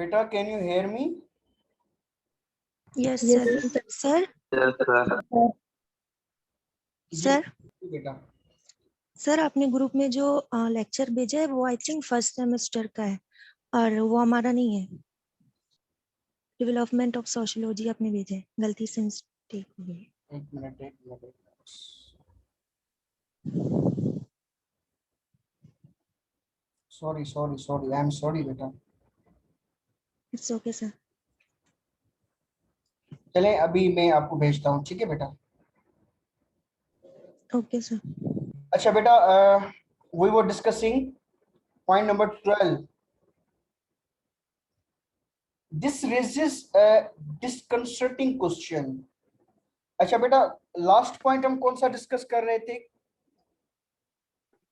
बेटा can you hear me? Yes sir. Sir sir बेटा sir आपने ग्रुप में जो लेक्चर भेजा है वो आई थिंक फर्स्ट सेमेस्टर का है और वो हमारा नहीं है। डेवलपमेंट ऑफ सोशियोलॉजी आपने भेजा है, गलती से मिस्टेक हो गई। एक minute. Sorry I am sorry बेटा। It's okay sir. चलें अभी मैं आपको भेजता हूँ, ठीक है बेटा। Okay sir. अच्छा बेटा, we were discussing point number 12। This raises a disconcerting question. अच्छा बेटा, लास्ट पॉइंट हम कौन सा डिस्कस कर रहे थे?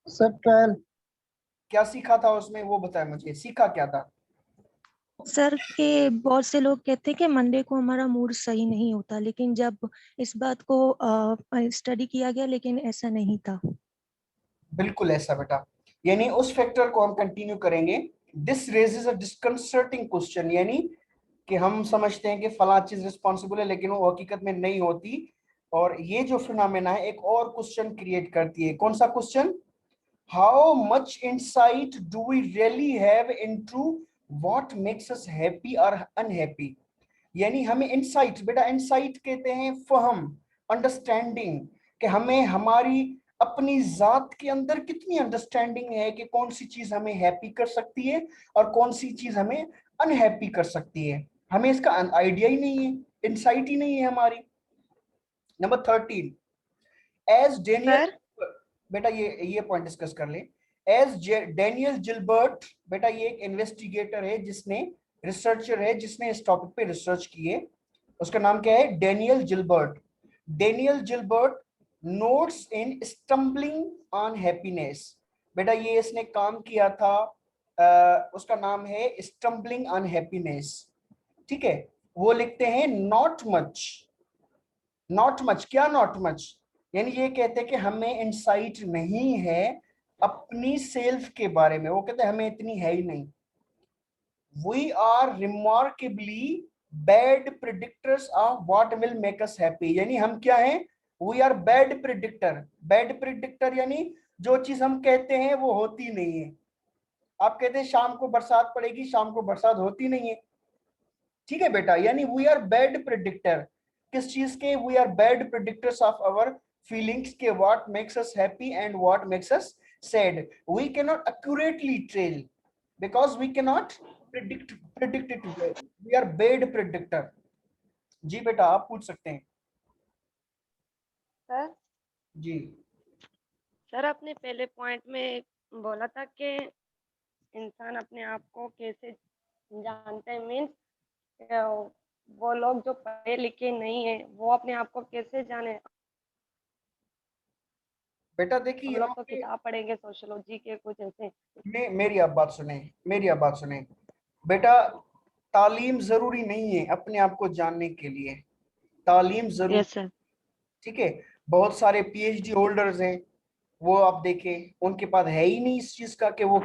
सर 12। क्या सीखा था उसमें वो बताए मुझे, सीखा क्या था? सर के बहुत से लोग कहते हैं कि मंडे को हमारा मूड सही नहीं होता, लेकिन जब इस बात को स्टडी किया गया लेकिन ऐसा नहीं था। बिल्कुल ऐसा बेटा, यानी उस फैक्टर को हम कंटिन्यू करेंगे। This raises a disconcerting question, यानी कि हम समझते हैं कि फला चीज रिस्पॉन्सिबल है लेकिन वो हकीकत में नहीं होती। और ये जो फिनोमेना है एक और क्वेश्चन क्रिएट करती है। कौन सा question? How much insight do we really have into what makes us happy और अनहैप्पी। यानी हमें इंसाइट, बेटा इंसाइट कहते हैं फहम, अंडरस्टैंडिंग, कि हमें हमारी अपनी जात के अंदर कितनी अंडरस्टैंडिंग है कि कौन सी चीज हमें हैप्पी कर सकती है और कौन सी चीज हमें अनहैप्पी कर सकती है। हमें इसका आइडिया ही नहीं है, इंसाइट ही नहीं है हमारी। नंबर 13, एज डेनियल, सर बेटा ये पॉइंट डिस्कस कर ले। एज डेनियल जिलबर्ट, बेटा ये एक इन्वेस्टिगेटर है, जिसने रिसर्चर है, जिसने इस टॉपिक पे रिसर्च की है। उसका नाम क्या है? Daniel Gilbert. Daniel Gilbert notes in stumbling on happiness. बेटा ये इसने काम किया था, उसका नाम है स्टम्बलिंग ऑन हैप्पीनेस, ठीक है। वो लिखते हैं नॉट मच। नॉट मच, क्या नॉट मच? यानी ये कहते हैं कि हमें इंसाइट नहीं है अपनी सेल्फ के बारे में। वो कहते हैं हमें इतनी है ही नहीं। We are remarkably bad predictors of what will make us happy. यानी हम क्या हैं? We are bad predictor. Bad predictor यानी जो चीज हम कहते हैं वो होती नहीं है। आप कहते हैं शाम को बरसात पड़ेगी, शाम को बरसात होती नहीं है, ठीक है बेटा। यानी वी आर बैड प्रिडिक्टर। किस चीज के? We are bad predictors of our feelings के, what makes us happy and what makes us sad. We can not accurately tell because we can not predict it well. We are bad predictor। जी बेटा आप पूछ सकते हैं। Sir जी sir आपने पहले point में बोला था कि इंसान अपने आप को कैसे जानते हैं, मीन्स वो लोग जो पढ़े लिखे नहीं है वो अपने आप को कैसे जाने। बेटा देखिए हम यहाँ लोग तो पे किताब पढ़ेंगे सोशियोलॉजी के कुछ ऐसे। मेरी आप बात सुने, मेरी आप बात सुने बेटा। तालीम जरूरी नहीं है अपने आप को जानने के लिए, तालीम जरूर, यस सर। ठीक है। बहुत सारे पीएचडी होल्डर्स हैं, वो आप देखें उनके पास है ही नहीं इस चीज का कि वो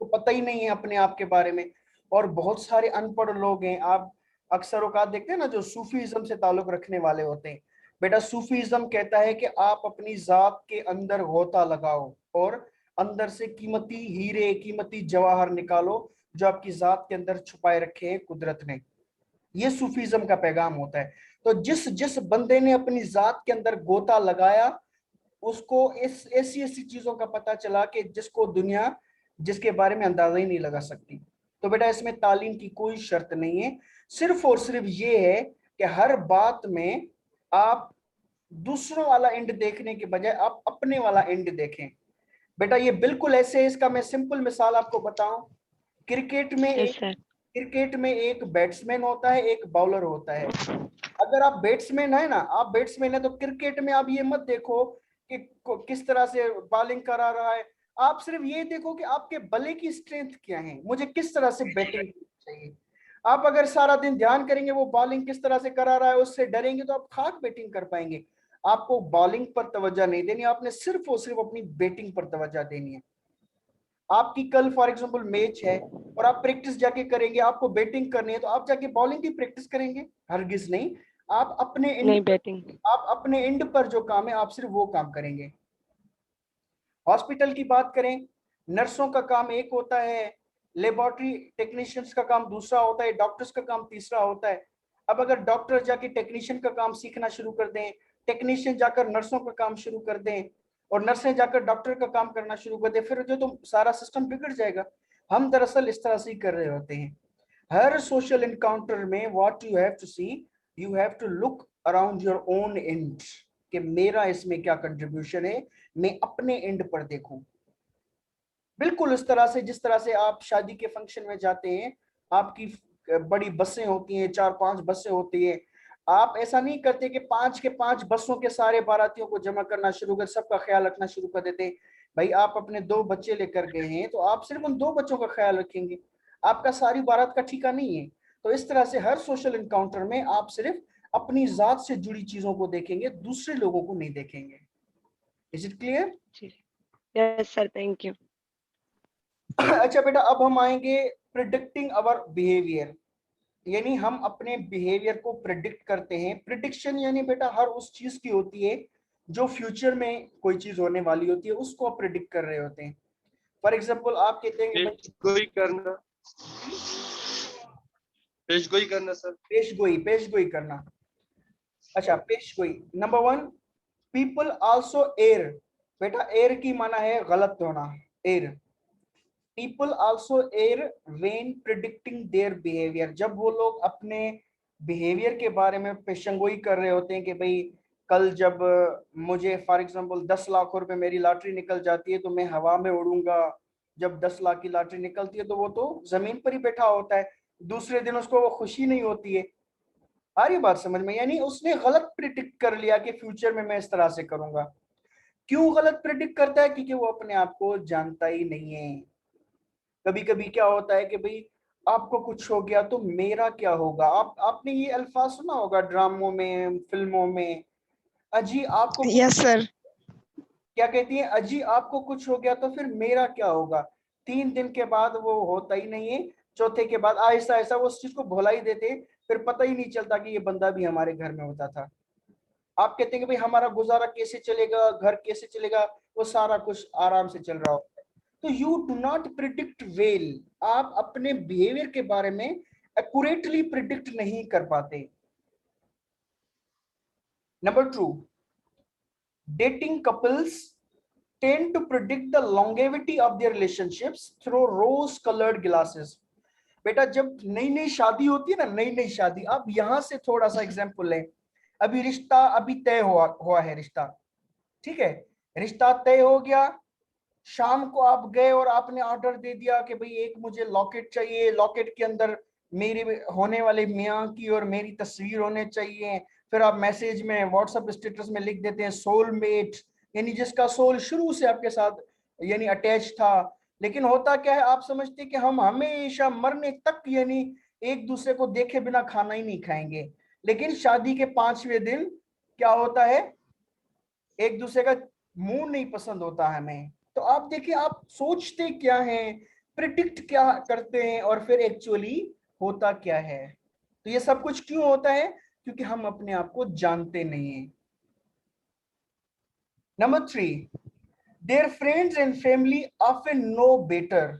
पता ही नहीं है अपने आप के बारे में। और बहुत सारे अनपढ़ लोग हैं, आप अक्सर औकात देखते हैं ना, जो सूफीज्म से ताल्लुक रखने वाले होते हैं। बेटा सूफीज्म कहता है कि आप अपनी जात के अंदर गोता लगाओ और अंदर से कीमती हीरे, कीमती जवाहर निकालो जो आपकी जात के अंदर छुपाए रखे हैं कुदरत ने। ये सूफीज्म का पैगाम होता है। तो जिस जिस बंदे ने अपनी जात के अंदर गोता लगाया, उसको इस ऐसी ऐसी चीजों का पता चला कि जिसको दुनिया जिसके बारे में अंदाजा ही नहीं लगा सकती। तो बेटा इसमें तालीम की कोई शर्त नहीं है, सिर्फ और सिर्फ ये है कि हर बात में आप दूसरों वाला एंड देखने के बजाय आप अपने वाला एंड देखें। बेटा ये बिल्कुल ऐसे है, इसका मैं सिंपल मिसाल आपको बताऊं। क्रिकेट में यस एक सर। क्रिकेट में एक बैट्समैन होता है, एक बॉलर होता है। अगर आप बैट्समैन है ना, आप बैट्समैन है, तो क्रिकेट में आप ये मत देखो कि किस तरह से बॉलिंग करा रहा है। आप सिर्फ ये देखो कि आपके बल्ले की स्ट्रेंथ क्या है, मुझे किस तरह से बैटिंग चाहिए। आप अगर सारा दिन ध्यान करेंगे वो बॉलिंग किस तरह से करा रहा है, उससे डरेंगे तो आप खाक बैटिंग कर पाएंगे। आपको बॉलिंग पर तवज्जो नहीं देनी, आपने सिर्फ और सिर्फ अपनी बैटिंग पर तवज्जो देनी है। आपकी कल फॉर एग्जांपल मैच है और आप प्रैक्टिस जाके करेंगे, आपको बैटिंग करनी है तो आप जाके बॉलिंग की प्रैक्टिस करेंगे? हरगिज नहीं। आप अपने नहीं बैटिंग। आप अपने एंड पर जो काम है आप सिर्फ वो काम करेंगे। हॉस्पिटल की बात करें, नर्सों का काम एक होता है, लेबोरेटरी टेक्नीशियंस का काम दूसरा होता है, डॉक्टर्स का काम तीसरा होता है। अब अगर डॉक्टर जाके टेक्नीशियन का काम सीखना शुरू कर दें, टेक्नीशियन जाकर नर्सों का काम शुरू कर दें और नर्सें जाकर डॉक्टर का काम करना शुरू कर दें, फिर जो तो सारा सिस्टम बिगड़ जाएगा। हम दरअसल इस तरह से ही कर रहे होते हैं। हर सोशल एनकाउंटर में what you have to see, you have to look around your own and कि मेरा इसमें क्या कंट्रीब्यूशन है, मैं अपने एंड पर देखूं। बिल्कुल इस तरह से जिस तरह से आप शादी के फंक्शन में जाते हैं, आपकी बड़ी बसें होती हैं, 4-5 बसें होती हैं, आप ऐसा नहीं करते कि 5 के 5 बसों के सारे बारातियों को जमा करना शुरू कर सबका ख्याल रखना शुरू कर देते हैं। भाई आप अपने 2 बच्चे लेकर गए हैं तो आप सिर्फ उन 2 बच्चों का ख्याल रखेंगे, आपका सारी बारात का ठिका नहीं है। तो इस तरह से हर सोशल एनकाउंटर में आप सिर्फ अपनी जात से जुड़ी चीजों को देखेंगे, दूसरे लोगों को नहीं देखेंगे। Is it clear? Yes sir, thank you. अच्छा बेटा, अब हम आएंगे प्रिडिक्टिंग अवर बिहेवियर, यानी हम अपने बिहेवियर को प्रिडिक्ट करते हैं। प्रिडिक्शन यानी बेटा हर उस चीज की होती है जो फ्यूचर में कोई चीज होने वाली होती है, उसको आप प्रिडिक्ट कर रहे होते हैं। फॉर एग्जांपल आप कहते हैं पेशगोई करना, पेशगोई करना सर। पेशगोई करना। अच्छा, पेशगोई। Number 1, people also err. बेटा एयर की माना है गलत होना, err. People also err when predicting their behaviour. जब वो लोग अपने बिहेवियर के बारे में पेशंगोई कर रहे होते हैं कि भाई कल जब मुझे फॉर एग्जांपल 10 लाख रुपए मेरी लॉटरी निकल जाती है तो मैं हवा में उड़ूंगा। जब 10 लाख की लॉटरी निकलती है तो वो तो जमीन पर ही बैठा होता है, दूसरे दिन उसको वो खुशी नहीं होती है। आ रही बात समझ में? यानी उसने गलत प्रिडिक्ट कर लिया कि फ्यूचर में मैं इस तरह से करूंगा। क्यों गलत प्रिडिक्ट करता है? क्योंकि वो अपने आप को जानता ही नहीं है। कभी कभी क्या होता है कि भाई आपको कुछ हो गया तो मेरा क्या होगा। आपने ये अल्फाज सुना होगा ड्रामों में, फिल्मों में, अजी आपको यस सर। क्या कहती है, अजी आपको कुछ हो गया तो फिर मेरा क्या होगा। 3 दिन के बाद वो होता ही नहीं है, चौथे के बाद आहिस्ता आहिस्ता वो उस चीज को भुला ही देते, फिर पता ही नहीं चलता कि ये बंदा भी हमारे घर में होता था। आप कहते हैं कि भाई हमारा गुजारा कैसे चलेगा, घर कैसे चलेगा, वो सारा कुछ आराम से चल रहा होता है। तो you do not predict well. आप अपने बिहेवियर के बारे में एक्यूरेटली प्रिडिक्ट नहीं कर पाते। Number 2, dating couples tend to predict the longevity of their relationships through rose colored glasses। बेटा जब नई नई शादी होती है ना, नई नई शादी, आप यहां से थोड़ा सा एग्जांपल लें। अभी रिश्ता अभी तय हुआ है रिश्ता, ठीक है, रिश्ता तय हो गया। शाम को आप गए और आपने ऑर्डर दे दिया कि भाई एक मुझे लॉकेट चाहिए, लॉकेट के अंदर मेरे होने वाले मियाँ की और मेरी तस्वीर होने चाहिए। फिर आप मैसेज में, व्हाट्सएप स्टेटस में लिख देते हैं सोलमेट, यानी जिसका सोल शुरू से आपके साथ यानी अटैच था। लेकिन होता क्या है, आप समझते हैं कि हम हमेशा मरने तक यानी एक दूसरे को देखे बिना खाना ही नहीं खाएंगे। लेकिन शादी के 5वें दिन क्या होता है, एक दूसरे का मुंह नहीं पसंद होता हमें। तो आप देखिए आप सोचते क्या हैं, प्रिडिक्ट क्या करते हैं और फिर एक्चुअली होता क्या है। तो ये सब कुछ क्यों होता है? क्योंकि हम अपने आप को जानते नहीं हैं। Number 3, their friends and family often know better.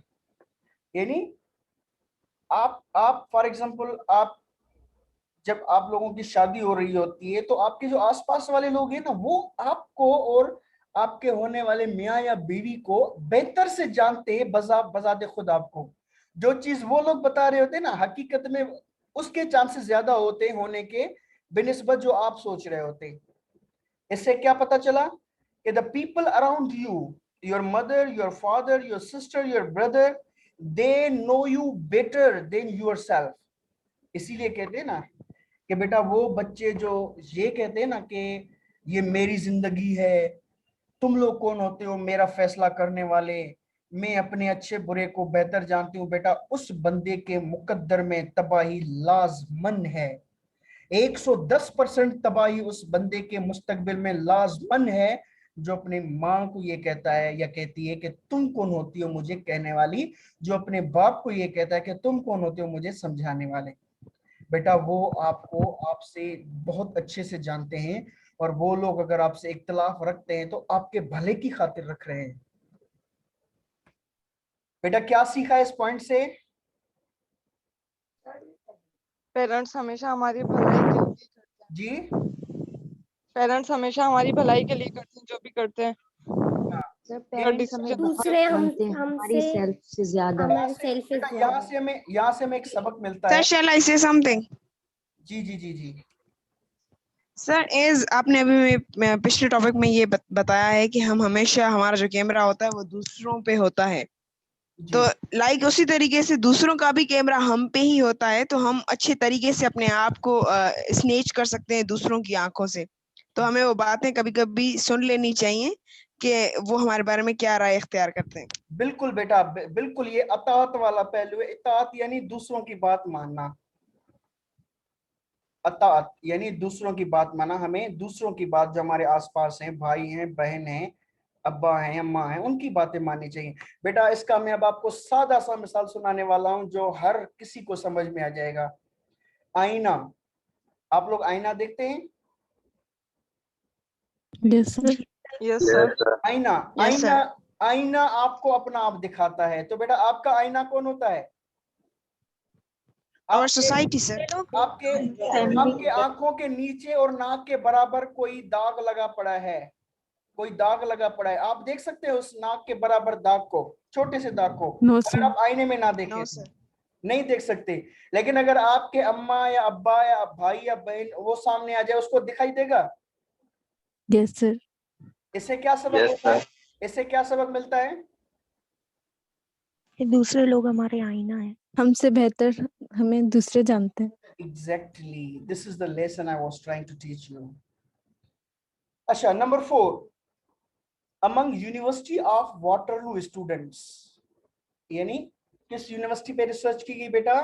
यानी आप फॉर एग्जांपल आप जब आप लोगों की शादी हो रही होती है तो आपके जो आसपास वाले लोग हैं ना, वो आपको और आपके होने वाले मियाँ या बीवी को बेहतर से जानते हैं बजाते खुद आपको। जो चीज वो लोग बता रहे होते हैं ना, हकीकत में उसके चांसेस ज्यादा होते हैं होने के बिनिस्बत जो आप सोच रहे होते हैं। इससे क्या पता चला कि the people around you, your mother, your father, your sister, your brother, they know you better than yourself. इसीलिए कहते हैं ना कि बेटा वो बच्चे जो ये कहते हैं ना कि ये मेरी जिंदगी है, तुम लोग कौन होते हो मेरा फैसला करने वाले, मैं अपने अच्छे बुरे को बेहतर जानती हूँ। बेटा उस बंदे के मुकद्दर में तबाही लाजमन है, 110% तबाही उस बंदे के मुस्तकबिल में लाजमन है जो अपने माँ को ये कहता है या कहती है कि तुम कौन होती हो मुझे कहने वाली, जो अपने बाप को ये कहता है कि तुम कौन होते हो मुझे समझाने वाले। बेटा वो आपको आपसे बहुत अच्छे से जानते हैं, और वो लोग अगर आपसे इख्तिलाफ रखते हैं तो आपके भले की खातिर रख रहे हैं। बेटा क्या सीखा इस पॉइंट से? पेरेंट्स हमेशा हमारी भलाई के लिए जी पेरेंट्स हमेशा हमारी भलाई के लिए करते हैं जो भी करते हैं। सर और पेरेंट्स हमें डिसीजन दूसरे मानते हैं हमारी सेल्फ से ज्यादा। हमारे सेल्फ बेटा यहाँ से हमें एक सबक मिलता है। सर शैल आई से समथिंग? जी जी जी जी सर एज आपने अभी पिछले टॉपिक में ये बताया है कि हम हमेशा हमारा जो कैमरा होता है वो दूसरों पे होता है, जी तो लाइक उसी तरीके से दूसरों का भी कैमरा हम पे ही होता है, तो हम अच्छे तरीके से अपने आप को स्नेच कर सकते हैं दूसरों की आंखों से। तो हमें वो बातें कभी कभी सुन लेनी चाहिए कि वो हमारे बारे में क्या राय इख्तियार करते हैं। बिल्कुल बेटा, बिल्कुल ये अतात वाला पहलू है। इतात यानी दूसरों की बात मानना, अतात यानी दूसरों की बात माना। हमें दूसरों की बात, जो हमारे आसपास हैं, भाई हैं, बहन हैं, अब्बा हैं, अम्मा हैं, उनकी बातें माननी चाहिए। बेटा इसका मैं अब आपको सादा सा मिसाल सुनाने वाला हूं जो हर किसी को समझ में आ जाएगा। आईना, आप लोग आईना देखते हैं? Yes sir. Yes sir. आईना Yes, sir. आईना आईना आपको अपना आप दिखाता है। तो बेटा आपका आईना कौन होता है? Our आपके society, sir. आपके आपके आंखों के नीचे और नाक के बराबर कोई दाग लगा पड़ा है, कोई दाग लगा पड़ा है। आप देख सकते हैं उस नाक के बराबर दाग को, छोटे से दाग को, नो अगर आप आईने में ना देखें No, तो sir. नहीं देख सकते। लेकिन अगर आपके अम्मा या अब्बा या भाई या बहन वो सामने आ जाए, उसको दिखाई देगा। Yes sir. इससे क्या सबक होता है? इससे क्या सबक मिलता है? ये दूसरे लोग हमारे आईना है, हमसे बेहतर हमें दूसरे जानते हैं। Exactly, this is the lesson I was trying to teach you. अच्छा, number 4, among University of Waterloo students, यानी किस यूनिवर्सिटी पे रिसर्च की गई बेटा?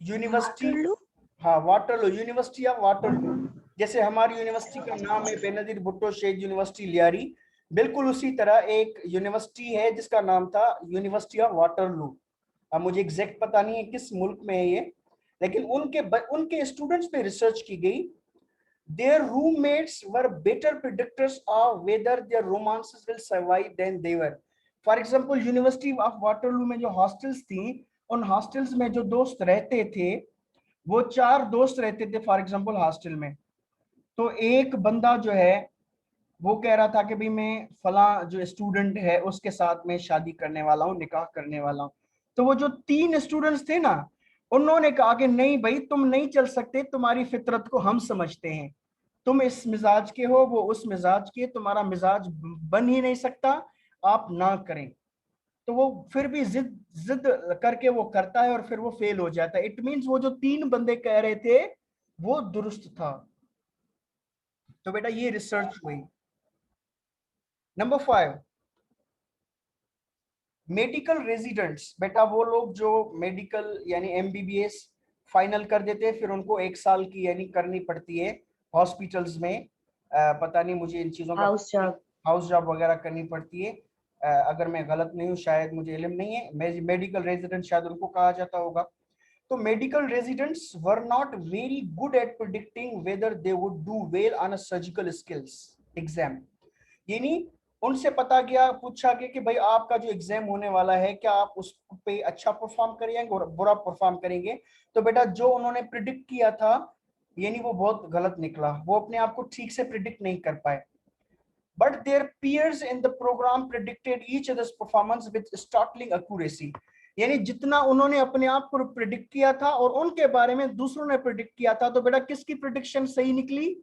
यूनिवर्सिटी, हाँ वाटरलू, यूनिवर्सिटी ऑफ वाटरलू। जैसे हमारी यूनिवर्सिटी का नाम है बेनजीर भुट्टो शेख यूनिवर्सिटी लियारी, बिल्कुल उसी तरह एक यूनिवर्सिटी है जिसका नाम था यूनिवर्सिटी ऑफ वाटरलू। अब मुझे एग्जैक्ट पता नहीं है किस मुल्क में है ये, लेकिन उनके स्टूडेंट्स पे रिसर्च की गई। Their roommates were better predictors of whether their romances will survive than they were. For example, university of Waterloo में जो हॉस्टल्स थी, उन हॉस्टल्स में जो दोस्त रहते थे, वो 4 दोस्त रहते थे फॉर एग्जांपल हॉस्टल में। तो एक बंदा जो है वो कह रहा था कि भाई मैं फला जो स्टूडेंट है उसके साथ में शादी करने वाला हूँ, निकाह करने वाला हूँ। तो वो जो 3 स्टूडेंट्स थे ना, उन्होंने कहा कि नहीं भाई तुम नहीं चल सकते, तुम्हारी फितरत को हम समझते हैं, तुम इस मिजाज के हो, वो उस मिजाज के, तुम्हारा मिजाज बन ही नहीं सकता, आप ना करें। तो वो फिर भी जिद जिद करके वो करता है और फिर वो फेल हो जाता है। इट मींस वो जो 3 बंदे कह रहे थे वो दुरुस्त था। तो बेटा ये रिसर्च हुई। Number 5, medical residents. बेटा वो लोग जो मेडिकल यानी एमबीबीएस फाइनल कर देते हैं, फिर उनको 1 साल की यानी करनी पड़ती है हॉस्पिटल्स में। पता नहीं मुझे इन चीजों का, हाउस जॉब वगैरह करनी पड़ती है। अगर मैं गलत नहीं हूँ, शायद मुझे इल्म नहीं है, मेडिकल रेजिडेंट शायद उनको कहा जाता होगा। तो medical residents were not very good at predicting whether they would do well on a surgical skills exam. यानी उनसे पता गया, पूछा गया कि भाई आपका जो एग्जाम होने वाला है, क्या आप उस पे अच्छा परफॉर्म करेंगे और बुरा परफॉर्म करेंगे? तो बेटा जो उन्होंने प्रिडिक्ट किया था, यानी वो बहुत गलत निकला, वो अपने आप को ठीक से प्रिडिक्ट नहीं कर पाए। But their peers in the program predicted each other's performance with startling accuracy. यानी जितना उन्होंने अपने आप को प्रिडिक्ट किया था और उनके बारे में दूसरों ने प्रिडिक्ट किया था, तो बेटा किसकी प्रिडिक्शन सही निकली?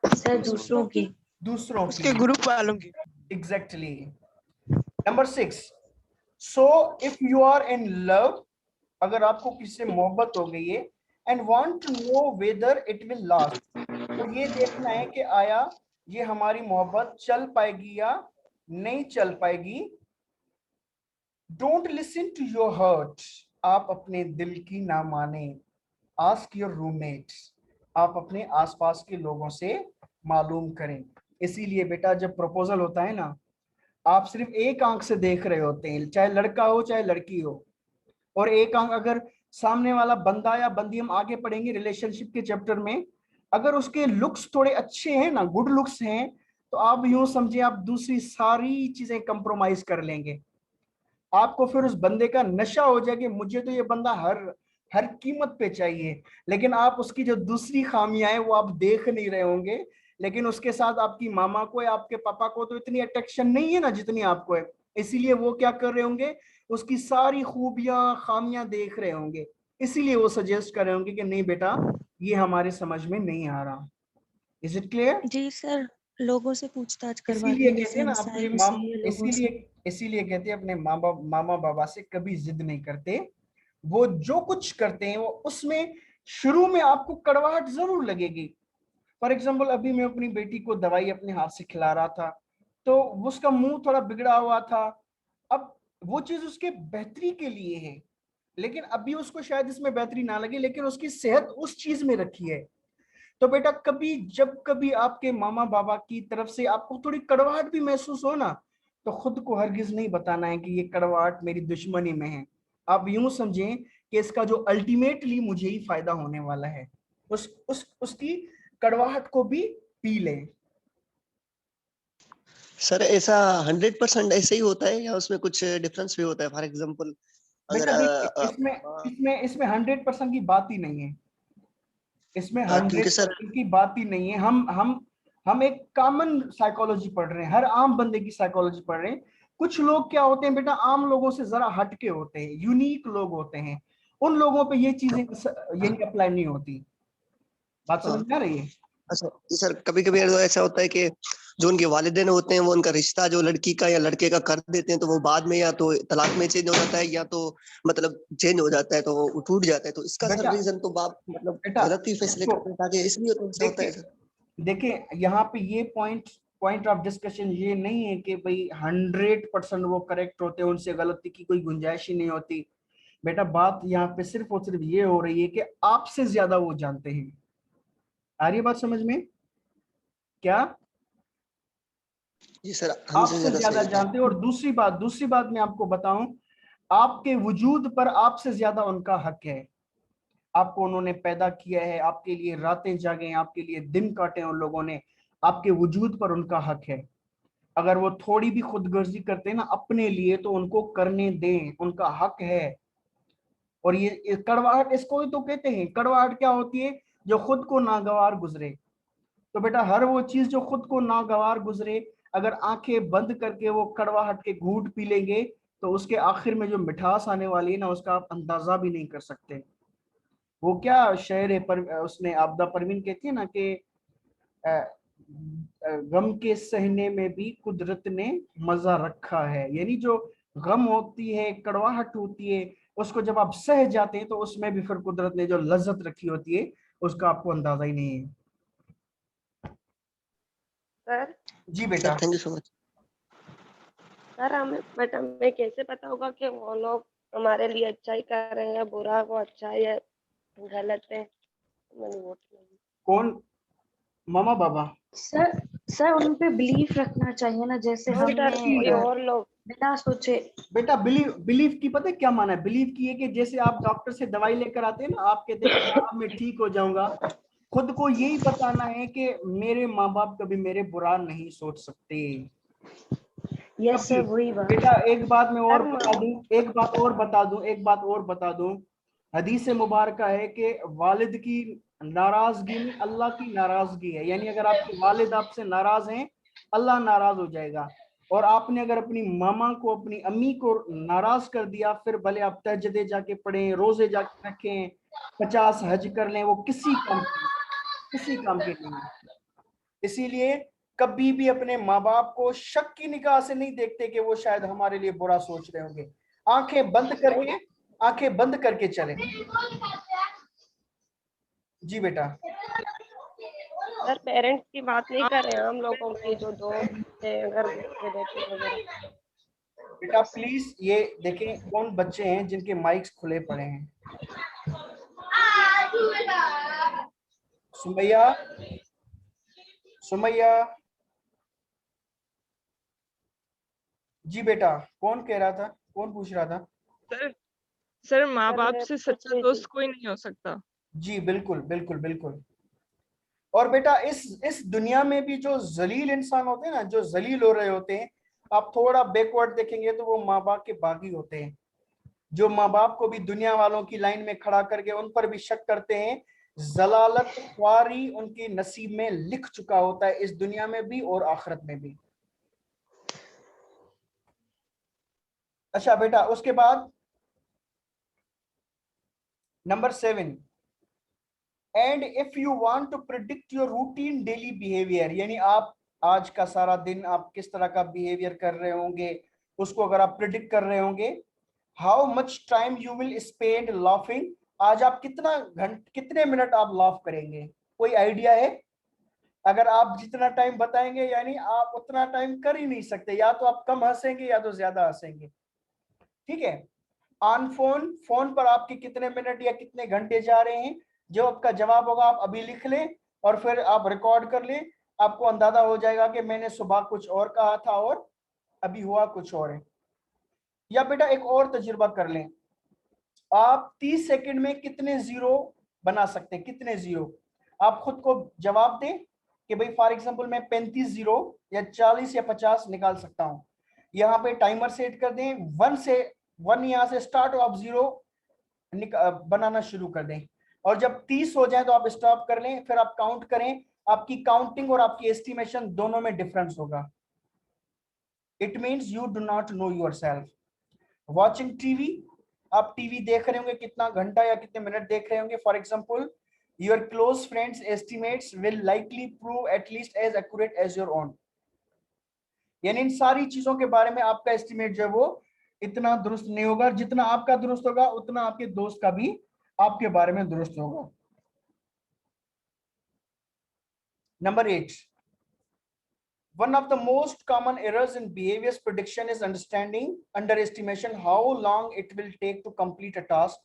सर दूसरों की। दूसरों उसके की। ग्रुप वालों की। Exactly. Number 6, so if you are in love, अगर आपको किसी से मोहब्बत हो गई है, and want to know whether it will last, तो ये देखना है कि आया ये हमारी मोहब्बत चल पाएगी या नहीं चल पाएगी। Don't listen to your heart, आप अपने दिल की ना माने। आस्क योर रूममेट, आप अपने आसपास के लोगों से मालूम करें। इसीलिए बेटा जब प्रपोजल होता है ना, आप सिर्फ एक आंख से देख रहे होते हैं, चाहे लड़का हो चाहे लड़की हो, और एक आंख अगर सामने वाला बंदा या बंदी, हम आगे पढ़ेंगे रिलेशनशिप के चैप्टर में, अगर उसके लुक्स थोड़े अच्छे हैं ना, गुड लुक्स हैं, तो आप यूं समझिए आप दूसरी सारी चीजें कंप्रोमाइज कर लेंगे। आपको फिर उस बंदे का नशा हो जाए कि मुझे तो ये बंदा हर हर कीमत पे चाहिए, लेकिन आप उसकी जो दूसरी खामियां हैं वो आप देख नहीं रहे होंगे। लेकिन उसके साथ आपकी मामा को या आपके पापा को तो इतनी अट्रैक्शन नहीं है ना जितनी आपको है, इसीलिए वो क्या कर रहे होंगे, उसकी सारी खूबियां खामियां देख रहे होंगे, इसीलिए वो सजेस्ट कर रहे होंगे कि नहीं बेटा ये हमारे समझ में नहीं आ रहा। Is it clear? जी सर, लोगों से पूछताछ करवाते इसीलिए हैं, कहते जैसे हैं ना हमसाए अपने से ये लोगों से। इसीलिए कहते हैं अपने मामा बाबा से कभी जिद नहीं करते। वो जो कुछ करते हैं वो उसमें शुरू में आपको कड़वाहट जरूर लगेगी। फॉर एग्जाम्पल अभी मैं अपनी बेटी को दवाई अपने हाथ से खिला रहा था, तो उसका मुंह थोड़ा बिगड़ा हुआ था। अब वो चीज उसके बेहतरी के लिए है, लेकिन अभी उसको शायद इसमें बेहतरी ना लगे, लेकिन उसकी सेहत उस चीज में रखी है। तो बेटा कभी जब कभी आपके मामा बाबा की तरफ से आपको थोड़ी कड़वाहट भी महसूस हो ना, तो खुद को हरगिज नहीं बताना है कि ये कड़वाहट मेरी दुश्मनी में है। आप यूं समझें कि इसका जो अल्टीमेटली मुझे ही फायदा होने वाला है, उसकी कड़वाहट को भी पी लें। सर ऐसा 100% ऐसे ही होता है या उसमें कुछ डिफरेंस भी होता है? फॉर एग्जांपल अगर बेटा देखिए इसमें इसमें इसमें 100% की बात ही नहीं है, इसमें क्योंकि सर 100% की बात ही नहीं है। हम एक कॉमन साइकोलॉजी पढ़ रहे हैं, हर आम बंदे की साइकोलॉजी पढ़ रहे हैं। कुछ लोग क्या होते हैं बेटा, आम लोगों से जरा हटके होते हैं, यूनिक लोग होते हैं, उन लोगों पे ये चीजें यही अप्लाई नहीं होती। बात समझ में आ रही है? अच्छा सर, कभी कभी ऐसा होता है कि जो उनके वालिदैन होते हैं वो उनका रिश्ता जो लड़की का या लड़के का कर देते हैं, तो वो बाद में या तो तलाक में चेंज हो जाता है या तो मतलब चेंज हो जाता है, तो वो टूट जाता है। तो इसका सर बेटा रीजन तो बाप मतलब बेटा गलत ही फैसले इसको करते हैं, ताकि इसलिए तो ऐसा होता है देखिए सर। देखिए यहाँ पे ये पॉइंट ऑफ डिस्कशन ये नहीं है कि भाई 100% वो करेक्ट होते हैं, उनसे गलती की कोई गुंजाइश ही नहीं होती। बेटा बात यहाँ पे सिर्फ और सिर्फ ये हो रही है कि आपसे ज्यादा वो जानते हैं। आ रही है बात समझ में? क्या जी सर, हमसे आपसे ज्यादा ज्यादा सही है। जानते हैं? और दूसरी बात मैं आपको बताऊं, आपके वजूद पर आपसे ज्यादा उनका हक है। आपको उन्होंने पैदा किया है, आपके लिए रातें जागे हैं, आपके लिए दिन काटे हैं उन लोगों ने, आपके वजूद पर उनका हक है। अगर वो थोड़ी भी खुदगर्जी करते हैं ना अपने लिए, तो उनको करने दें, उनका हक है। और ये कड़वाहट, इसको ही तो कहते हैं कड़वाहट। क्या होती है? जो खुद को नागवार गुजरे। तो बेटा हर वो चीज जो खुद को नागवार गुजरे, अगर आंखें बंद करके वो कड़वाहट के घूंट पी लेंगे, तो उसके आखिर में जो मिठास आने वाली है ना, उसका आप अंदाजा भी नहीं कर सकते। वो क्या शेर है पर उसने आपदा परवीन कहती है ना कि गम के सहने में भी कुदरत ने मजा रखा है। यानी जो गम होती है, कड़वाहट होती है, उसको जब आप सह जाते हैं तो उसमें भी फिर कुदरत ने जो लज्जत रखी होती है उसका आपको अंदाजा ही नहीं है। सर जी सर बेटा। Thank you so much. Sir हमें कैसे पता होगा कि वो लोग हमारे लिए अच्छा ही कर रहे हैं या बुरा, वो अच्छा है या गलत है? मैंने वोट नहीं। कौन? मामा बाबा? सर उन पे बिलीफ रखना चाहिए ना, जैसे नहीं सर, हमने कोई और लोग। बिना सोचे। बेटा बिलीफ की पता है क्या माना है? बिलीफ की है कि जैसे आप डॉक्टर से दवाई लेकर आते हैं ना, आप कहते हैं बेटा अब मैं ठीक हो जाऊंगा। खुद को यही बताना है कि मेरे माँ बाप कभी मेरे बुरा नहीं सोच सकते। यस सर, कभी। वही बात। बेटा एक बात मैं और सर बता दूं, एक बात और बता दूं। हदीस मुबारक है कि वालिद की नाराजगी में अल्लाह की नाराजगी है। यानी अगर आपके वालिद आपसे नाराज हैं, अल्लाह नाराज हो जाएगा। और आपने अगर अपनी मामा को, अपनी अम्मी को नाराज कर दिया, फिर भले आप तहज्जुद जाके पढ़ें, रोजे जाके रखें, 50 हज कर लें, वो किसी काम के नहीं है। इसीलिए कभी भी अपने माँ बाप को शक की निगाह से नहीं देखते कि वो शायद हमारे लिए बुरा सोच रहे होंगे। आंखें बंद करके चले। जी बेटा। सर पेरेंट्स की बात नहीं कर रहे हैं, हम लोगों की जो दोस्त है, अगर रिलेटिव वगैरह। बेटा प्लीज ये देखें कौन बच्चे हैं जिनके माइक्स खुले पड़े हैं। सुमैया, सुमैया जी बेटा, कौन कह रहा था, कौन पूछ रहा था? सर सर माँ सर, बाप मैं से पूछ सच्चा रही दोस्त थी। कोई नहीं हो सकता। जी बिल्कुल बिल्कुल बिल्कुल। और बेटा इस दुनिया में भी जो जलील इंसान होते हैं ना, जो जलील हो रहे होते हैं, आप थोड़ा बैकवर्ड देखेंगे तो वो माँ बाप के बागी होते हैं, जो माँ बाप को भी दुनिया वालों की लाइन में खड़ा करके उन पर भी शक करते हैं। जलालत ख्वारी उनके नसीब में लिख चुका होता है, इस दुनिया में भी और आखिरत में भी। अच्छा बेटा, उसके बाद number 7, and if you want to predict your routine daily behaviour, यानी आप आज का सारा दिन आप किस तरह का बिहेवियर कर रहे होंगे, उसको अगर आप प्रिडिक्ट कर रहे होंगे। How much time you will spend laughing, आज आप कितने मिनट आप लाफ करेंगे, कोई आइडिया है? अगर आप जितना टाइम बताएंगे यानी आप उतना टाइम कर ही नहीं सकते, या तो आप कम हंसेंगे या तो ज्यादा हंसेंगे। ठीक है, ऑन फोन, फोन पर आपके कितने मिनट या कितने घंटे जा रहे हैं, जो आपका जवाब होगा आप अभी लिख लें और फिर आप रिकॉर्ड कर लें, आपको अंदाजा हो जाएगा कि मैंने सुबह कुछ और कहा था और अभी हुआ कुछ और है। या बेटा एक और तजुर्बा कर लें, आप 30 सेकंड में कितने जीरो बना सकते हैं, कितने जीरो? आप खुद को जवाब दें कि भाई फॉर एग्जांपल मैं 35 जीरो या 40 या 50 निकाल सकता हूं। यहाँ पे टाइमर सेट कर दें, 1 यहाँ से स्टार्ट हो, आप जीरो बनाना शुरू कर दें, और जब 30 हो जाए तो आप स्टॉप कर लें, फिर आप काउंट करें। आपकी काउंटिंग और आपकी एस्टिमेशन दोनों में डिफरेंस होगा। It means you do not know your self. Watching TV, आप टीवी देख रहे होंगे, कितना घंटा या कितने मिनट देख रहे होंगे। For example your close friends estimates will likely prove at least as accurate as your own, यानी इन सारी चीजों के बारे में आपका एस्टिमेट जो है वो इतना दुरुस्त नहीं होगा, जितना आपका दुरुस्त होगा उतना आपके दोस्त का भी आपके बारे में दुरुस्त होगा। Number 8, one of the most common errors in behaviors prediction is underestimation how long it will take to complete a task,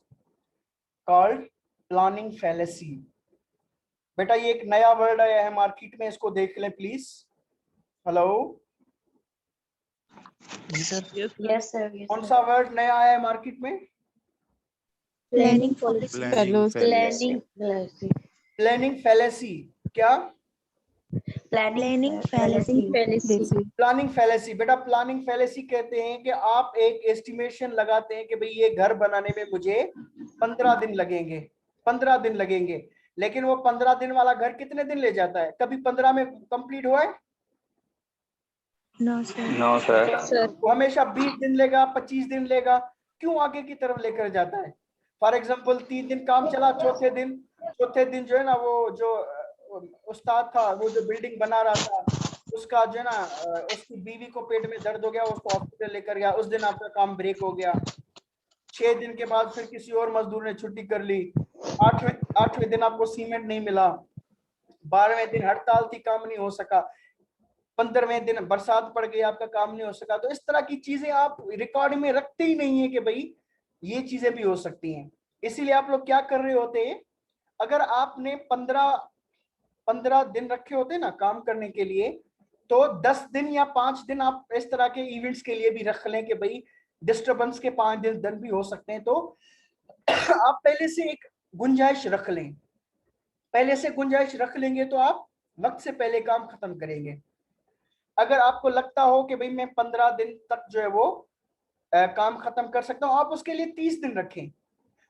called planning fallacy। बेटा ये एक नया वर्ड आया है मार्केट में, इसको देख लें प्लीज। हेलो जी सर। Yes sir. कौन सा वर्ड नया आया है मार्केट में? Planning planning fallacy. क्या? Planning fallacy. Planning fallacy. बेटा प्लानिंग फैलेसी कहते हैं कि आप एक एस्टिमेशन लगाते हैं कि भाई ये घर बनाने में मुझे 15 दिन लगेंगे, 15 दिन लगेंगे, लेकिन वो 15 दिन वाला घर कितने दिन ले जाता है? कभी 15 में कंप्लीट हुआ है? No sir. No sir. वो हमेशा 20 दिन लेगा, 25 दिन लेगा, क्यों आगे की तरफ लेकर जाता है? फॉर एग्जाम्पल 3 दिन काम चला, चौथे दिन जो है ना, वो जो उस्ताद था, वो जो बिल्डिंग बना रहा था, उसका जो है ना, उसकी बीवी को पेट में दर्द हो गया, उसको हॉस्पिटल लेकर गया, उस दिन आपका काम ब्रेक हो गया। 6 दिन के बाद फिर किसी और मजदूर ने छुट्टी कर ली। 8वें दिन आपको सीमेंट नहीं मिला। 12वें दिन हड़ताल थी, काम नहीं हो सका। 15वें दिन बरसात पड़ गई, आपका काम नहीं हो सका। तो इस तरह की चीजें आप रिकॉर्ड में रखते ही नहीं है कि भाई ये चीजें भी हो सकती हैं। इसीलिए आप लोग क्या कर रहे होते हैं, अगर आपने 15 दिन रखे होते ना काम करने के लिए, तो 10 दिन या 5 दिन आप इस तरह के इवेंट्स के लिए भी रख लें कि भाई डिस्टर्बेंस के 5 दिन भी हो सकते हैं। तो आप पहले से एक गुंजाइश रख लें, पहले से गुंजाइश रख लेंगे तो आप वक्त से पहले काम खत्म करेंगे। अगर आपको लगता हो कि भाई मैं 15 दिन तक जो है वो काम खत्म कर सकता हूं, आप उसके लिए 30 दिन रखें,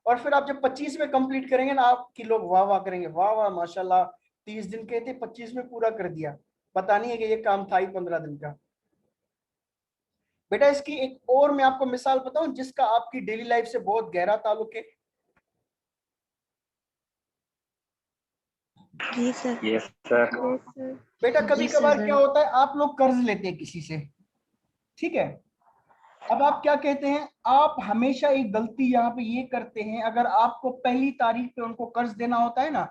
और फिर आप जब 25 में कंप्लीट करेंगे ना, आपकी लोग वाह वाह करेंगे, वाह वाह माशाल्लाह, 30 दिन के थे 25 में पूरा कर दिया। पता नहीं है कि ये काम था ही 15 दिन का। बेटा इसकी एक और मैं आपको मिसाल बताऊं जिसका आपकी डेली लाइफ से बहुत गहरा ताल्लुक है। जी सर। Yes sir. बेटा कभी जी कभार सर। क्या होता है, आप लोग कर्ज लेते हैं किसी से, ठीक है? अब आप क्या कहते हैं, आप हमेशा एक गलती यहाँ पे ये करते हैं, अगर आपको पहली तारीख पे उनको कर्ज देना होता है ना,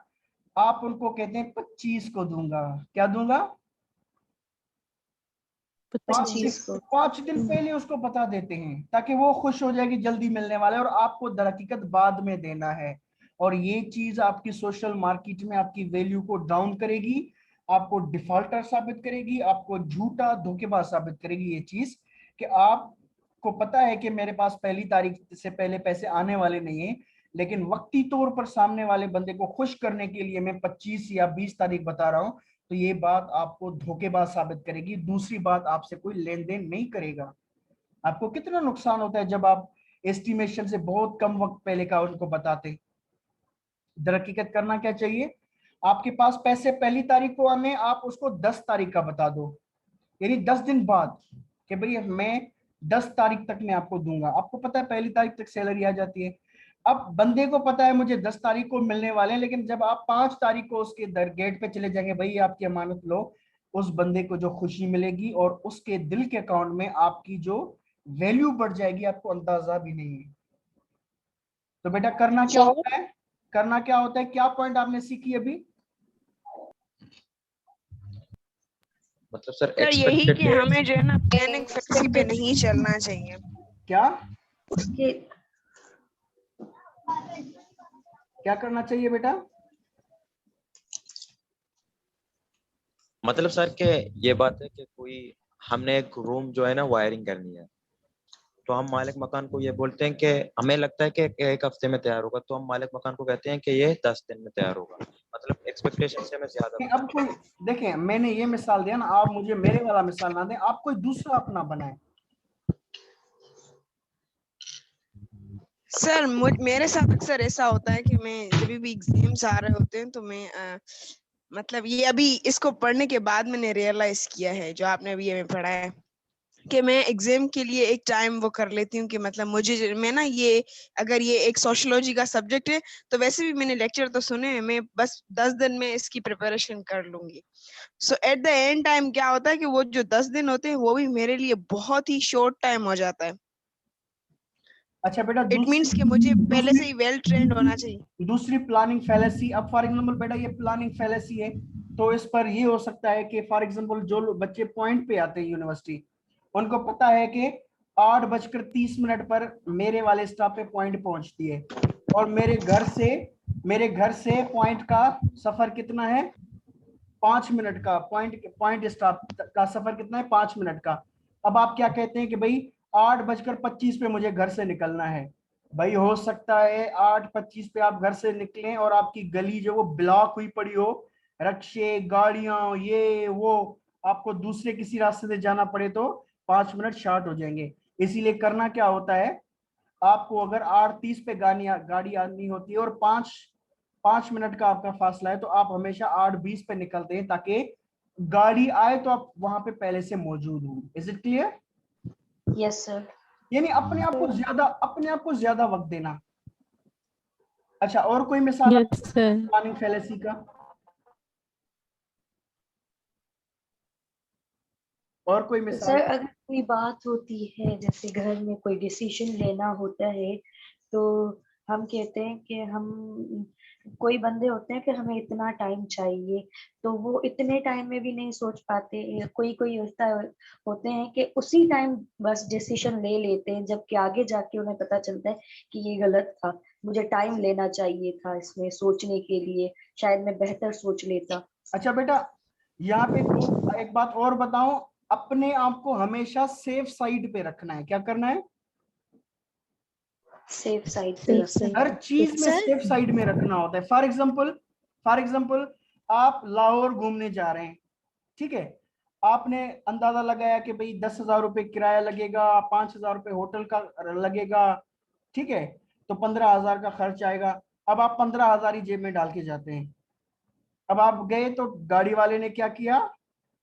आप उनको कहते हैं 25 को दूंगा। क्या दूंगा? 5 दिन पहले उसको बता देते हैं ताकि वो खुश हो जाए कि जल्दी मिलने वाला है, और आपको दरहकीकत बाद में देना है। और ये चीज आपकी सोशल मार्केट में आपकी वैल्यू को डाउन करेगी, आपको डिफॉल्टर साबित करेगी, आपको झूठा धोखेबाज साबित करेगी। ये चीज कि आपको पता है कि मेरे पास पहली तारीख से पहले पैसे आने वाले नहीं है, लेकिन वक्ती तौर पर सामने वाले बंदे को खुश करने के लिए मैं 25 या 20 तारीख बता रहा हूं, तो ये बात आपको धोखेबाज साबित करेगी। दूसरी बात, आपसे कोई लेन देन नहीं करेगा। आपको कितना नुकसान होता है जब आप एस्टिमेशन से बहुत कम वक्त पहले का उनको बताते। दरहकीकत करना क्या चाहिए, आपके पास पैसे पहली तारीख को आने, आप उसको 10 तारीख का बता दो, यानी 10 दिन बाद कि भाई मैं 10 तारीख तक मैं आपको दूंगा। आपको पता है पहली तारीख तक सैलरी आ जाती है। अब बंदे को पता है मुझे 10 तारीख को मिलने वाले हैं, लेकिन जब आप 5 तारीख को उसके गेट पे चले जाएंगे, भाई आपकी अमानत लो, उस बंदे को जो खुशी मिलेगी और उसके दिल के अकाउंट में आपकी जो वैल्यू बढ़ जाएगी, आपको अंदाजा भी नहीं है। तो बेटा करना क्या होता है, करना क्या होता है, क्या पॉइंट आपने सीखी अभी? मतलब सर यही कि हमें जो है ना प्लानिंग फैलेसी पे नहीं चलना चाहिए। क्या उसके क्या करना चाहिए बेटा? मतलब सर के ये बात है कि कोई हमने एक रूम जो है ना वायरिंग करनी है, तो हम मालिक मकान को ये बोलते हैं कि हमें लगता है कि एक हफ्ते में तैयार होगा, तो हम मालिक मकान को कहते हैं कि ये 10 दिन में तैयार होगा। मतलब एक्सपेक्टेशन से हमें ज्यादा। अब कोई देखें, मैंने ये मिसाल दिया ना, आप मुझे मेरे वाला मिसाल ना दें, आप कोई दूसरा अपना बनाए। सर मेरे साथ अक्सर ऐसा होता है कि मैं जब भी एग्जाम्स आ रहे होते हैं तो मैं मतलब ये अभी इसको पढ़ने के बाद मैंने रियलाइज किया है, जो आपने अभी हमें पढ़ा है, कि मैं एग्जाम के लिए एक टाइम वो कर लेती हूँ कि मतलब मुझे मैं ना ये अगर ये एक सोशियोलॉजी का सब्जेक्ट है तो वैसे भी मैंने लेक्चर तो सुने हैं, मैं बस 10 दिन में इसकी प्रिपरेशन कर लूंगी। सो एट द एंड टाइम क्या होता है कि वो जो 10 दिन होते हैं वो भी मेरे लिए बहुत ही शॉर्ट टाइम हो जाता है। अच्छा बेटा, इट मीन्स कि मुझे पहले से ही वेल ट्रेंड होना चाहिए। दूसरी प्लानिंग फैलेसी। अब फॉर एग्जांपल बेटा ये प्लानिंग फैलेसी है, तो इस पर ये हो सकता है कि फॉर एग्जांपल जो बच्चे पॉइंट पे आते हैं यूनिवर्सिटी, उनको पता है कि 8:30 पर मेरे वाले स्टॉप पे पॉइंट पहुंचती है, और मेरे घर से पॉइंट का सफर कितना है, 5 मिनट का। पॉइंट स्टॉप का सफर कितना है, 5 मिनट का। अब आप क्या कहते हैं कि भाई 8:25 पे मुझे घर से निकलना है। भाई हो सकता है 8:25 पे आप घर से निकलें और आपकी गली जो वो ब्लॉक हुई पड़ी हो, रक्शे गाड़ियां ये वो, आपको दूसरे किसी रास्ते से जाना पड़े तो 5 मिनट शॉर्ट हो जाएंगे। इसीलिए करना क्या होता है, आपको अगर 8:30 पे गाड़ी आनी होती है और 5 मिनट का आपका फासला है, तो आप हमेशा 8:20 पे निकलते हैं ताकि गाड़ी आए तो आप वहां पे पहले से मौजूद हो। Is it clear? Yes sir. यानी अपने आप को ज्यादा वक्त देना। अच्छा, और कोई मिसाल प्लानिंग फैलेसी का? और कोई मिसाल? सर अगर कोई बात होती है, जैसे घर में कोई डिसीजन लेना होता है, तो हम कहते हैं कि हम कोई बंदे होते हैं कि हमें इतना टाइम चाहिए, तो वो इतने टाइम में भी नहीं सोच पाते। कोई होते हैं कि उसी टाइम बस डिसीजन ले लेते हैं, जबकि आगे जाके उन्हें पता चलता है कि ये गलत था, मुझे टाइम लेना चाहिए था इसमें सोचने के लिए, शायद मैं बेहतर सोच लेता। अच्छा बेटा, यहाँ पे एक बात और बताऊं, अपने आप को हमेशा सेफ साइड पे रखना है। क्या करना है? सेफ साइड पे रखना है। हर चीज में सेफ साइड में रखना होता है। फॉर एग्जाम्पल आप लाहौर घूमने जा रहे हैं, ठीक है, आपने अंदाजा लगाया कि भाई 10,000 रुपये किराया लगेगा, 5,000 रुपये होटल का लगेगा, ठीक है, तो 15,000 का खर्च आएगा। अब आप 15,000 ही जेब में डाल के जाते हैं। अब आप गए तो गाड़ी वाले ने क्या किया,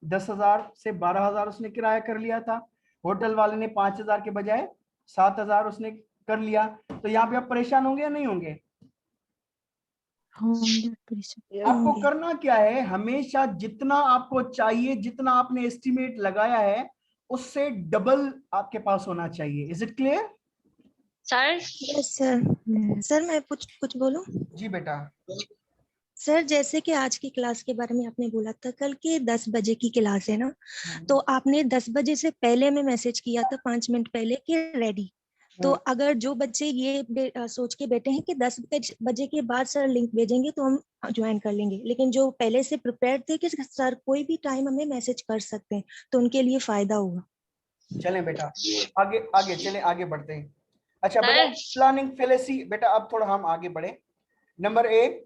10,000 से 12,000 उसने किराया कर लिया था, होटल वाले ने 5,000 के बजाय 7,000 उसने कर लिया। तो यहाँ पे आप परेशान होंगे या नहीं होंगे? आपको करना क्या है, हमेशा जितना आपको चाहिए, जितना आपने एस्टिमेट लगाया है, उससे डबल आपके पास होना चाहिए। Is it clear? सर मैं कुछ बोलूं? जी बेटा। सर जैसे कि आज की क्लास के बारे में आपने बोला था, कल की 10 बजे की क्लास है ना, तो आपने 10 बजे से पहले में मैसेज किया था 5 मिनट पहले कि रेडी, तो अगर जो बच्चे ये सोच के बैठे हैं कि 10 बजे के बाद सर लिंक भेजेंगे तो हम ज्वाइन कर लेंगे, लेकिन जो पहले से प्रिपेयर थे कि सर कोई भी टाइम हमें मैसेज कर सकते हैं, तो उनके लिए फायदा होगा। चलें बेटा आगे आगे चलें, आगे बढ़ते हैं। अच्छा बेटा प्लानिंग फेलेसी, बेटा अब थोड़ा हम आगे बढ़े। नंबर 1,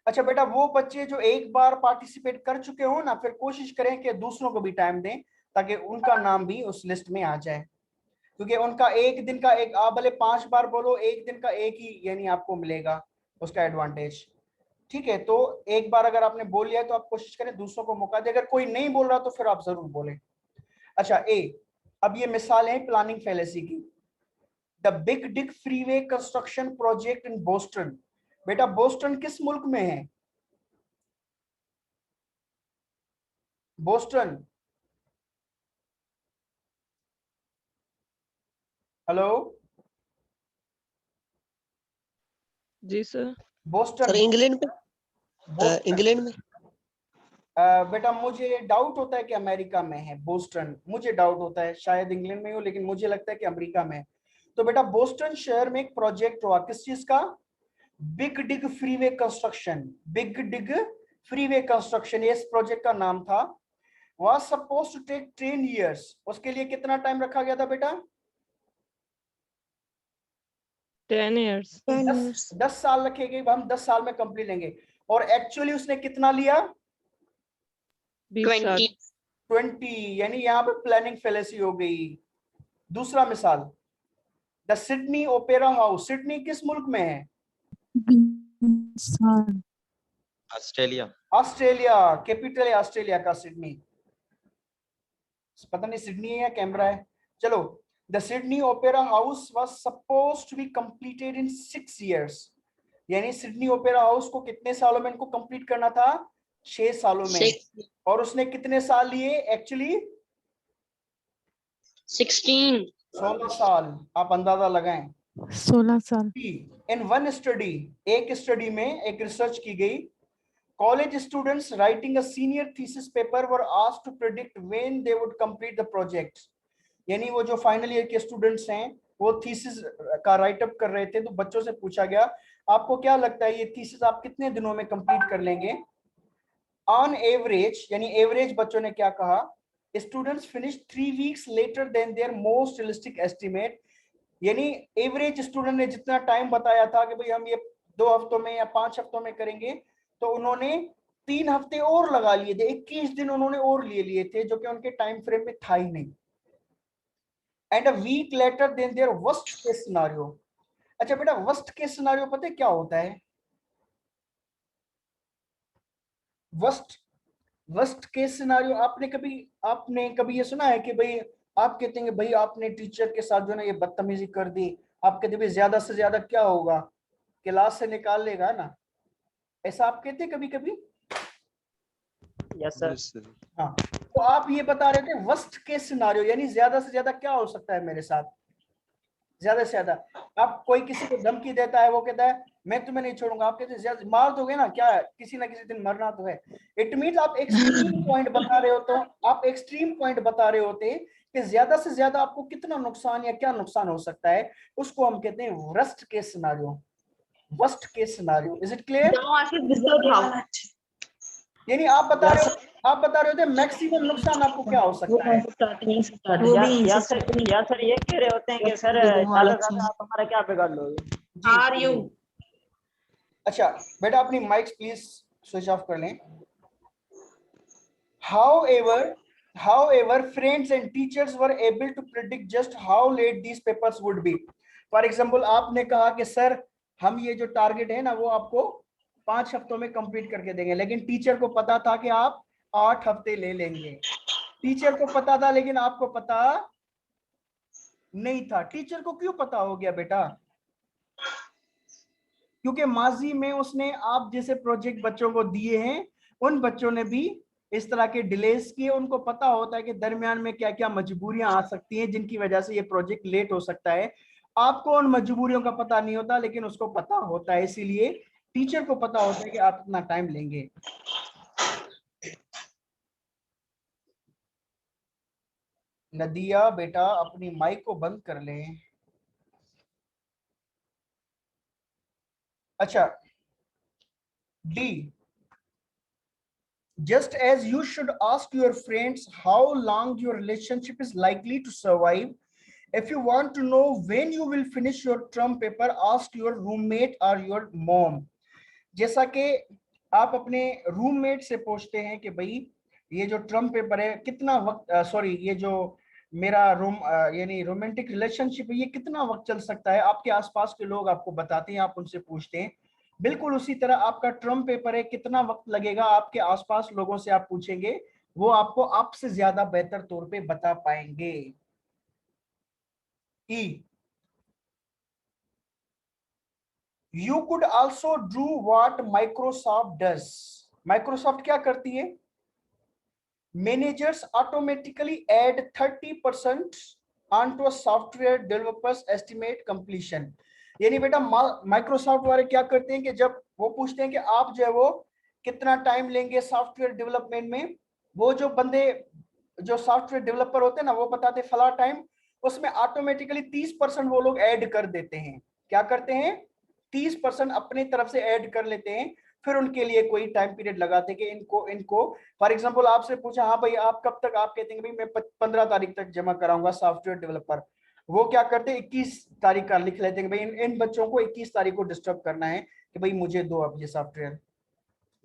अच्छा बेटा वो बच्चे जो एक बार पार्टिसिपेट कर चुके हो ना, फिर कोशिश करें कि दूसरों को भी टाइम दें ताकि उनका नाम भी उस लिस्ट में आ जाए, क्योंकि उनका एक दिन का एक, आप भले 5 बार बोलो, एक दिन का एक ही यानी आपको मिलेगा उसका एडवांटेज। ठीक है, तो एक बार अगर आपने बोल लिया तो आप कोशिश करें दूसरों को मौका दे, अगर कोई नहीं बोल रहा तो फिर आप जरूर बोलें। अच्छा अब ये मिसाल है प्लानिंग फेलेसी की। The big dig freeway construction project in Boston. बेटा बोस्टन किस मुल्क में है? बोस्टन, हेलो जी सर। बोस्टन। सर इंग्लैंड में, बोस्टन इंग्लैंड में। बेटा मुझे डाउट होता है कि अमेरिका में है बोस्टन, मुझे डाउट होता है, शायद इंग्लैंड में हो, लेकिन मुझे लगता है कि अमेरिका में है। तो बेटा बोस्टन शहर में एक प्रोजेक्ट हुआ, किस चीज का? बिग डिग फ्रीवे कंस्ट्रक्शन। बिग डिग फ्रीवे कंस्ट्रक्शन, ये इस प्रोजेक्ट का नाम था। was supposed to take 10 years। उसके लिए कितना टाइम रखा गया था बेटा? 10 years। 10 साल रखेंगे, हम 10 साल में कंप्लीट लेंगे, और एक्चुअली उसने कितना लिया? 20 साल। 20, यानी यहाँ पे प्लानिंग फेलेसी हो गई। दूसरा मिसाल, the Sydney Opera House. Sydney किस मुल्क में है? ऑस्ट्रेलिया। ऑस्ट्रेलिया, कैपिटल है ऑस्ट्रेलिया का सिडनी, पता नहीं सिडनी है या कैमरा है। चलो, the Sydney Opera House was supposed to be completed in 6 years। यानी सिडनी ओपेरा हाउस को कितने सालों में इनको कंप्लीट करना था? 6 सालों में। और उसने कितने साल लिए एक्चुअली? 16 साल। आप अंदाजा लगाएं, 16 साल। इन वन स्टडी, एक स्टडी में एक रिसर्च की गई। College students writing a senior thesis paper were asked to predict when they would complete the project। यानी वो जो फाइनल ईयर के स्टूडेंट्स हैं वो थीसिस का राइट अप कर रहे थे, तो बच्चों से पूछा गया आपको क्या लगता है ये थीसिस आप कितने दिनों में कंप्लीट कर लेंगे? ऑन एवरेज, यानी एवरेज बच्चों ने क्या कहा? Students finish 3 weeks later than their most realistic estimate. यानी एवरेज स्टूडेंट ने जितना टाइम बताया था कि भाई हम ये 2 हफ्तों में या 5 हफ्तों में करेंगे, तो उन्होंने 3 हफ्ते और लगा लिए थे, 21 दिन उन्होंने और लिए थे, जो कि उनके टाइम फ्रेम में था ही नहीं। And a week later than their worst case scenario. अच्छा बेटा वर्स्ट केस सिनेरियो पता है क्या होता है? वर्स्ट केस सिनेरियो आपने कभी ये सुना है कि भाई आप कहते हैं भाई आपने टीचर के साथ जो ना ये बदतमीजी कर दी, आप कहते भाई ज्यादा से ज्यादा क्या होगा, क्लास से निकाल लेगा ना, ऐसा आप कहते हैं कभी कभी? Yes sir. हाँ, तो आप ये बता रहे थे वर्स्ट केस सिनेरियो, यानी ज्यादा से ज्यादा क्या हो सकता है मेरे साथ? ज्यादा से ज्यादा आप कोई किसी को धमकी देता है, वो कहता है मैं तुम्हें नहीं छोड़ूंगा, आप कहते हैं मार दोगे ना, क्या किसी ना किसी दिन मरना तो है। इट मींस आप एक्सट्रीम पॉइंट बता रहे हो, तो आप एक्सट्रीम पॉइंट बता रहे होते कि ज्यादा से ज्यादा आपको कितना नुकसान या क्या नुकसान हो सकता है, उसको हम कहते हैं worst case scenario. Worst case scenario, is it clear? यानी आप बता रहे थे मैक्सिमम नुकसान आपको क्या हो सकता है? या सर ये कह रहे होते हैं कि सर ज्यादा ज्यादा आप हमारा क्या बिगाड़ लोगे। अच्छा बेटा अपनी माइक्स प्लीज स्विच ऑफ कर लें। However, friends and teachers were able to predict just how late these papers would be। For example, आपने कहा कि सर हम ये जो टारगेट है ना वो आपको 5 हफ्तों में कंप्लीट करके देंगे, लेकिन टीचर को पता था कि आप 8 हफ्ते ले लेंगे। टीचर को पता था लेकिन आपको पता नहीं था। टीचर को क्यों पता हो गया बेटा? क्योंकि माजी में उसने आप जैसे प्रोजेक्ट बच्चों को दिए हैं, उन बच्चों ने भी इस तरह के डिलेस किए। उनको पता होता है कि दरमियान में क्या क्या मजबूरियां आ सकती हैं जिनकी वजह से ये प्रोजेक्ट लेट हो सकता है। आपको उन मजबूरियों का पता नहीं होता, लेकिन उसको पता होता है, इसीलिए टीचर को पता होता है कि आप इतना टाइम लेंगे। नदिया बेटा अपनी माइक को बंद कर लें। अच्छा, D, just as you should ask your friends how long your relationship is likely to survive, if you want to know when you will finish your term paper, ask your roommate or your mom. जैसा कि आप अपने roommate से पूछते हैं कि भाई ये जो टर्म पेपर है कितना वक्त, सॉरी ये जो मेरा रूम यानी रोमांटिक रिलेशनशिप है ये कितना वक्त चल सकता है, आपके आसपास के लोग आपको बताते हैं, आप उनसे पूछते हैं। बिल्कुल उसी तरह आपका टर्म पेपर है, कितना वक्त लगेगा, आपके आसपास लोगों से आप पूछेंगे, वो आपको आपसे ज्यादा बेहतर तौर पे बता पाएंगे। E, you could also do what Microsoft does. Microsoft क्या करती है? Managers automatically add 30% onto a software developer's estimate completion. यानी बेटा माइक्रोसॉफ्ट वाले क्या करते हैं कि जब वो पूछते हैं कि आप जो है वो कितना टाइम लेंगे सॉफ्टवेयर डेवलपमेंट में, वो जो बंदे जो सॉफ्टवेयर डेवलपर होते हैं ना वो बताते फला टाइम, उसमें ऑटोमेटिकली 30% वो लोग ऐड कर देते हैं। क्या करते हैं? 30% अपनी तरफ से ऐड कर लेते हैं, फिर उनके लिए कोई टाइम पीरियड लगाते कि इनको फॉर एग्जांपल आपसे पूछा, हाँ भाई आप कब तक, आप कहते हैं भाई मैं 15 तारीख तक जमा कराऊंगा सॉफ्टवेयर डेवलपर, वो क्या करते हैं 21 तारीख का लिख लेते हैं भाई इन बच्चों को 21 तारीख को डिस्टर्ब करना है कि भाई मुझे दो अब ये सॉफ्टवेयर,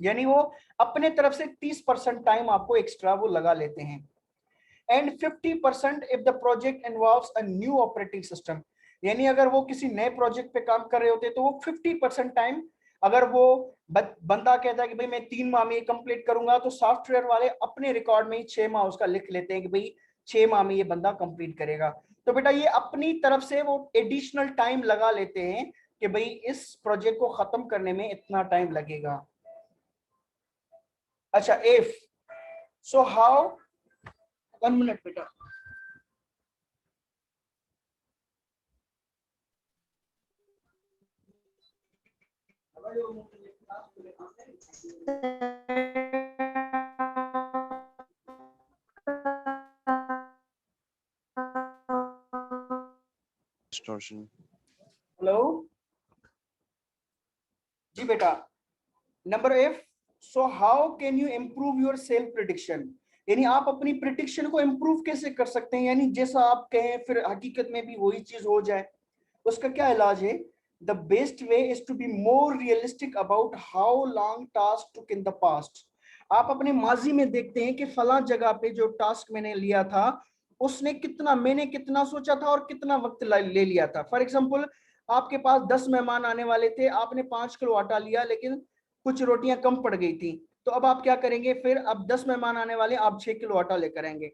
यानी वो अपने तरफ से 30% टाइम आपको एक्स्ट्रा वो लगा लेते हैं। And 50% if the project involves a new operating system, यानी अगर वो किसी नए प्रोजेक्ट पे काम कर रहे होते तो वो 50% टाइम, अगर वो बंदा कहता है कि भाई मैं 3 माह में कंप्लीट करूंगा, तो सॉफ्टवेयर वाले अपने रिकॉर्ड में ही 6 माह उसका लिख लेते हैं कि भाई 6 माह में ये बंदा कंप्लीट करेगा। तो बेटा ये अपनी तरफ से वो एडिशनल टाइम लगा लेते हैं कि भाई इस प्रोजेक्ट को खत्म करने में इतना टाइम लगेगा। अच्छा, इफ सो हाउ, 1 मिनट बेटा, हेलो जी बेटा, number F, so how can you improve your self prediction, यानी आप अपनी प्रिडिक्शन को इम्प्रूव कैसे कर सकते हैं, यानी जैसा आप कहें फिर हकीकत में भी वही चीज हो जाए, उसका क्या इलाज है? The best way is to be more realistic about how long task took in the past. आप अपने माजी में देखते हैं कि फला जगह पे जो टास्क मैंने लिया था उसने कितना, मैंने कितना सोचा था और कितना वक्त ले लिया था। फॉर एग्जाम्पल आपके पास 10 मेहमान आने वाले थे, आपने 5 किलो आटा लिया लेकिन कुछ रोटियां कम पड़ गई थी, तो अब आप क्या करेंगे? फिर अब 10 मेहमान आने वाले, आप 6 किलो आटा लेकर आएंगे।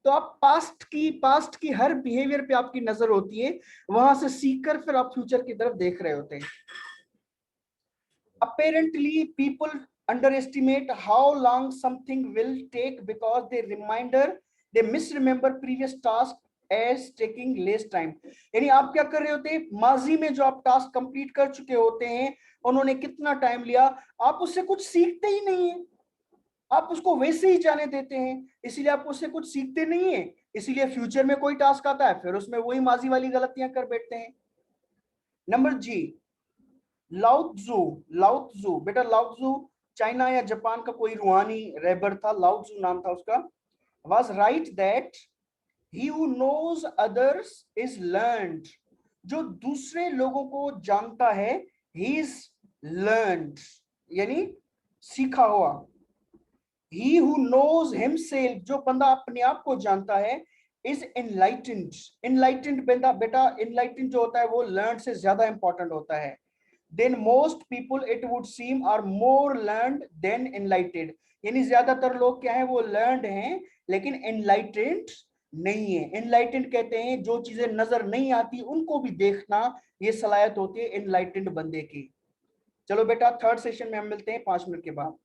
तो आप पास्ट की हर बिहेवियर पे आपकी नजर होती है, वहां से सीखकर फिर आप फ्यूचर की तरफ देख रहे होते हैं। Apparently people underestimate how long something will take because they misremember previous task as taking less time। यानी आप क्या कर रहे होते हैं, माजी में जो आप टास्क कंप्लीट कर चुके होते हैं उन्होंने कितना टाइम लिया, आप उससे कुछ सीखते ही नहीं है, आप उसको वैसे ही जाने देते हैं, इसीलिए आप उससे कुछ सीखते नहीं है, इसीलिए फ्यूचर में कोई टास्क आता है फिर उसमें वही माजी वाली गलतियां कर बैठते हैं। नंबर जी, लाउत्जू बेटा, लाउत्जू चाइना या जापान का कोई रूहानी रहबर था, लाउत्जू नाम था उसका, was right that he who knows others is learned, जो दूसरे लोगों को जानता है he is learned, यानी सीखा हुआ। he who knows himself, जो बंदा अपने आप को जानता है, is enlightened बेटा enlightened जो होता है वो learned से ज्यादा इंपॉर्टेंट होता है। then most people it would seem are more learned than enlightened, यानी ज्यादातर लोग क्या है वो learned हैं लेकिन enlightened नहीं है। enlightened कहते हैं जो चीजें नजर नहीं आती उनको भी देखना, ये सलाहियत होती है enlightened बंदे की। चलो बेटा थर्ड सेशन में हम मिलते हैं 5 मिनट के बाद।